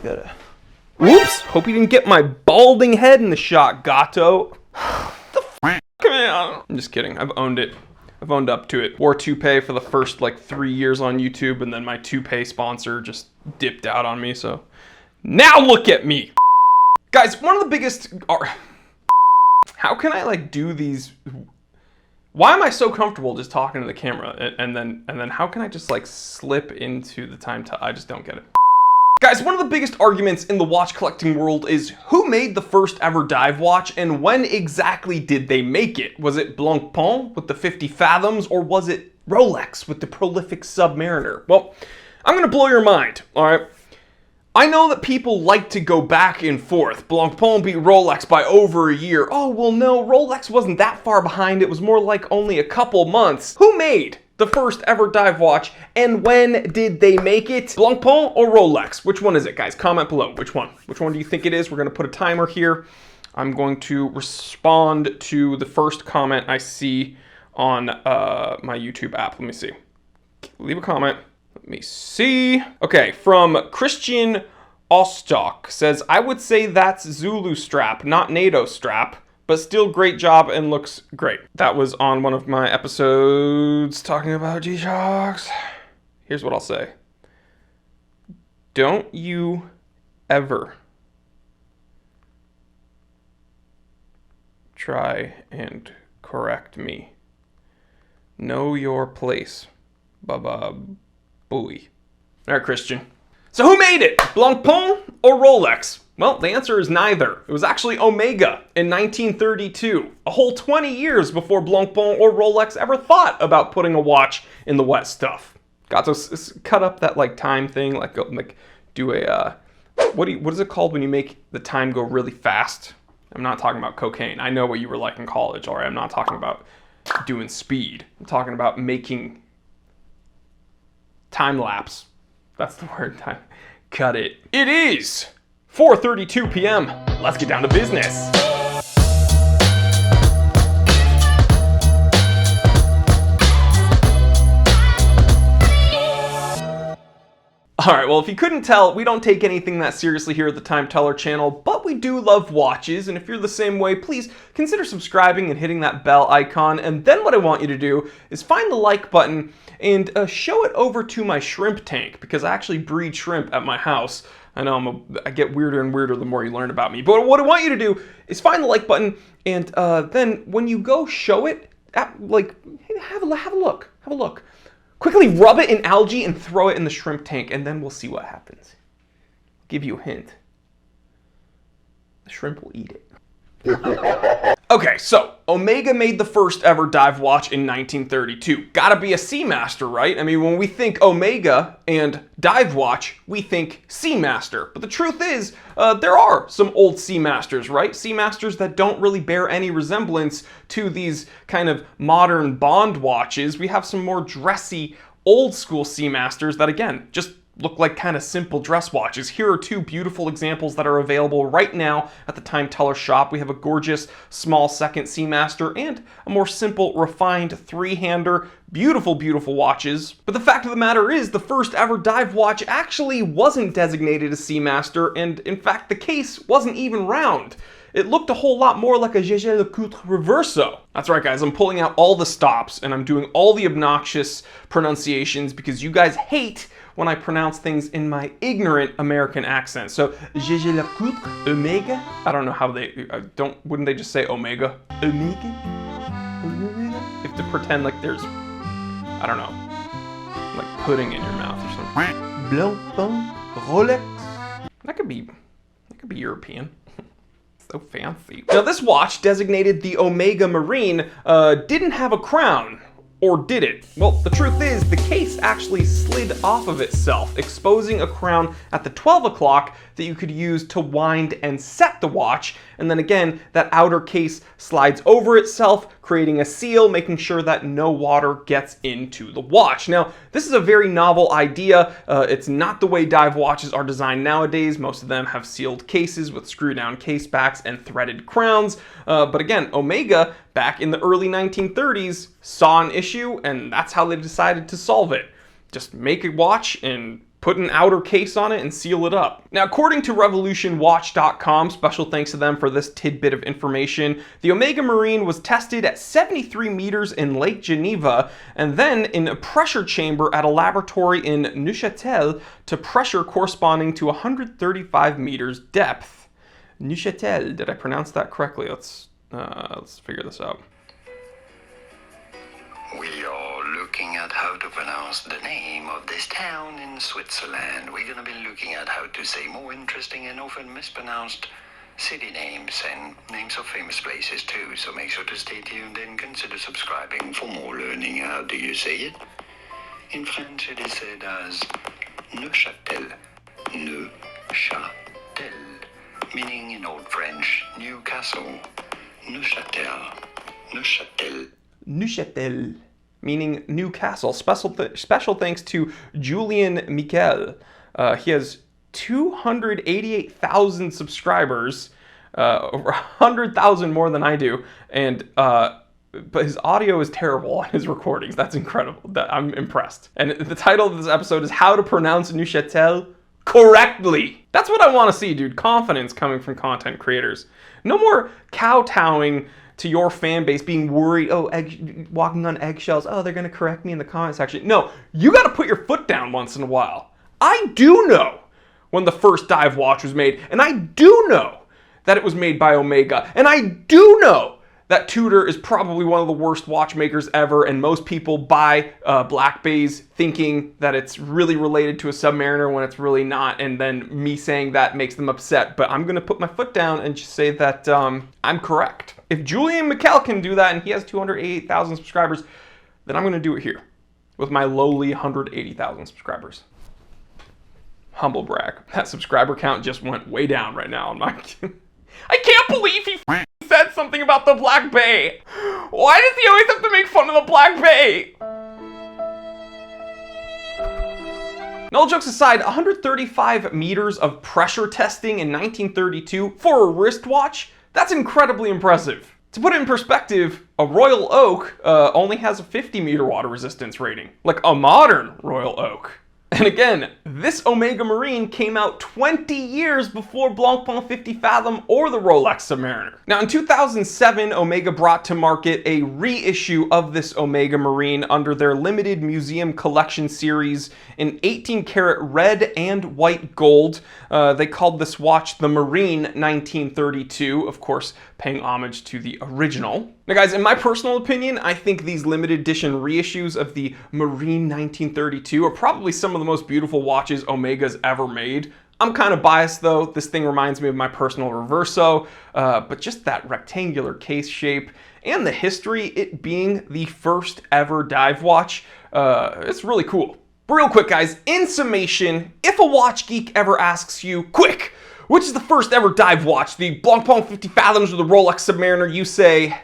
gotta... Whoops! Hope you didn't get my balding head in the shot, Gato. The f***, man. I'm just kidding. I've owned it. I've owned up to it. Wore toupee for the first like 3 years on YouTube, and then my toupee sponsor just dipped out on me, so... Now look at me! Guys, one of the biggest... How can I like do these... Why am I so comfortable just talking to the camera? And then how can I just like slip into the time to... I just don't get it. Guys, one of the biggest arguments in the watch collecting world is who made the first ever dive watch and when exactly did they make it? Was it Blancpain with the 50 Fathoms or was it Rolex with the prolific Submariner? Well, I'm gonna blow your mind, all right? I know that people like to go back and forth. Blancpain beat Rolex by over a year. Oh, well no, Rolex wasn't that far behind. It was more like only a couple months. Who made the first ever dive watch and when did they make it? Blancpain or Rolex? Which one is it, guys? Comment below. Which one? Which one do you think it is? We're gonna put a timer here. I'm going to respond to the first comment I see on my YouTube app. Let me see. Leave a comment. Let me see. Okay, from Christian Ostock says, I would say that's Zulu strap, not NATO strap, but still great job and looks great. That was on one of my episodes talking about G-Shocks. Here's what I'll say. Don't you ever try and correct me. Know your place. Baba Booey. All right, Christian. So who made it? Blancpain or Rolex? Well, the answer is neither. It was actually Omega in 1932, a whole 20 years before Blancpain or Rolex ever thought about putting a watch in the wet stuff. Got to cut up that like time thing, like do a what is it called when you make the time go really fast? I'm not talking about cocaine. I know what you were like in college, all right? I'm not talking about doing speed. I'm talking about making time lapse. That's the word. Time. Cut it. It is 4:32 p.m. Let's get down to business. All right, well, if you couldn't tell, we don't take anything that seriously here at the Time Teller channel, but we do love watches, and if you're the same way, please consider subscribing and hitting that bell icon, and then what I want you to do is find the like button and show it over to my shrimp tank, because I actually breed shrimp at my house. I know I get weirder and weirder the more you learn about me, but what I want you to do is find the like button, and then when you go show it, like, have a look. Quickly rub it in algae and throw it in the shrimp tank, and then we'll see what happens. I'll give you a hint. The shrimp will eat it. Okay, so Omega made the first ever dive watch in 1932. Gotta be a Seamaster, right? I mean, when we think Omega and dive watch, we think Seamaster. But the truth is, there are some old Seamasters, right? Seamasters that don't really bear any resemblance to these kind of modern Bond watches. We have some more dressy, old school Seamasters that, again, just look like kind of simple dress watches. Here are two beautiful examples that are available right now at the Time Teller shop. We have a gorgeous small second Seamaster and a more simple refined three-hander. Beautiful, beautiful watches. But the fact of the matter is the first ever dive watch actually wasn't designated a Seamaster, and in fact the case wasn't even round. It looked a whole lot more like a Jaeger-LeCoultre Reverso. That's right, guys, I'm pulling out all the stops and I'm doing all the obnoxious pronunciations because you guys hate when I pronounce things in my ignorant American accent. So, Jaeger-LeCoultre Omega? I don't know how they, wouldn't they just say Omega? Omega? Omega? You have to pretend like there's, I don't know, like pudding in your mouth or something. Blancpain, Rolex. That could be European. So fancy. Now this watch, designated the Omega Marine, didn't have a crown. Or did it? Well, the truth is, the case actually slid off of itself, exposing a crown at the 12 o'clock that you could use to wind and set the watch, and then again, that outer case slides over itself, creating a seal, making sure that no water gets into the watch. Now, this is a very novel idea. It's not the way dive watches are designed nowadays. Most of them have sealed cases with screw-down case backs and threaded crowns, but again, Omega, back in the early 1930s, saw an issue, and that's how they decided to solve it. Just make a watch and put an outer case on it and seal it up. Now, according to RevolutionWatch.com, special thanks to them for this tidbit of information, the Omega Marine was tested at 73 meters in Lake Geneva and then in a pressure chamber at a laboratory in Neuchâtel to pressure corresponding to 135 meters depth. Neuchâtel, did I pronounce that correctly? Let's figure this out. We are looking at how to pronounce the name of this town in Switzerland. We're going to be looking at how to say more interesting and often mispronounced city names and names of famous places too. So make sure to stay tuned and consider subscribing for more learning. How do you say it? In French it is said as Neuchâtel. Neuchâtel. Meaning in Old French, Newcastle. Neuchâtel. Neuchâtel. Neuchâtel, meaning Newcastle. Special thanks to Julien Michel. He has 288,000 subscribers, over 100,000 more than I do, and but his audio is terrible on his recordings. That's incredible. I'm impressed. And the title of this episode is How to Pronounce Neuchâtel Correctly. That's what I want to see, dude. Confidence coming from content creators. No more kowtowing to your fan base, being worried, walking on eggshells, they're gonna correct me in the comment section. No, you gotta put your foot down once in a while. I do know when the first dive watch was made, and I do know that it was made by Omega, and I do know that Tudor is probably one of the worst watchmakers ever, and most people buy Black Bays thinking that it's really related to a Submariner when it's really not, and then me saying that makes them upset. But I'm gonna put my foot down and just say that I'm correct. If Julien Michel can do that and he has 288,000 subscribers, then I'm gonna do it here with my lowly 180,000 subscribers. Humble brag. That subscriber count just went way down right now on my... I can't believe he said something about the Black Bay. Why does he always have to make fun of the Black Bay? No, all jokes aside, 135 meters of pressure testing in 1932 for a wristwatch? That's incredibly impressive. To put it in perspective, a Royal Oak only has a 50 meter water resistance rating, like a modern Royal Oak. And again, this Omega Marine came out 20 years before Blancpain 50 Fathom or the Rolex Submariner. Now in 2007, Omega brought to market a reissue of this Omega Marine under their limited museum collection series in 18 karat red and white gold. They called this watch the Marine 1932, of course, paying homage to the original. Now guys, in my personal opinion, I think these limited edition reissues of the Marine 1932 are probably some of the most beautiful watches Omega's ever made. I'm kind of biased though. This thing reminds me of my personal Reverso, but just that rectangular case shape and the history, it being the first ever dive watch, it's really cool. But real quick guys, in summation, if a watch geek ever asks you, quick, which is the first ever dive watch, the Blancpain 50 Fathoms or the Rolex Submariner, you say,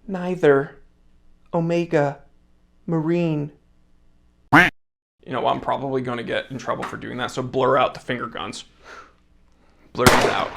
neither. Omega. Marine. You know, I'm probably going to get in trouble for doing that, so blur out the finger guns. Blur it out.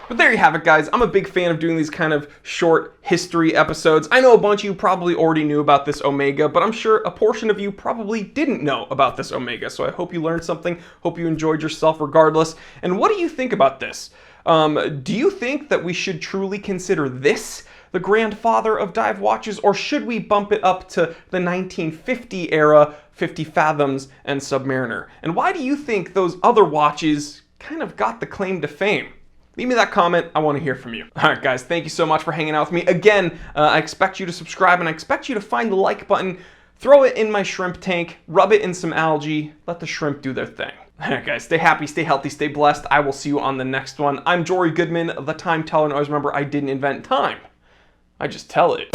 But there you have it, guys. I'm a big fan of doing these kind of short history episodes. I know a bunch of you probably already knew about this Omega, but I'm sure a portion of you probably didn't know about this Omega, so I hope you learned something. Hope you enjoyed yourself regardless. And what do you think about this? Do you think that we should truly consider this the grandfather of dive watches, or should we bump it up to the 1950 era 50 Fathoms and Submariner? And why do you think those other watches kind of got the claim to fame? Leave me that comment. I want to hear from you. All right, guys, thank you so much for hanging out with me. Again, I expect you to subscribe, and I expect you to find the like button, throw it in my shrimp tank, rub it in some algae, let the shrimp do their thing. All right, guys, stay happy, stay healthy, stay blessed. I will see you on the next one. I'm Jory Goodman, the Time Teller, and always remember, I didn't invent time. I just tell it.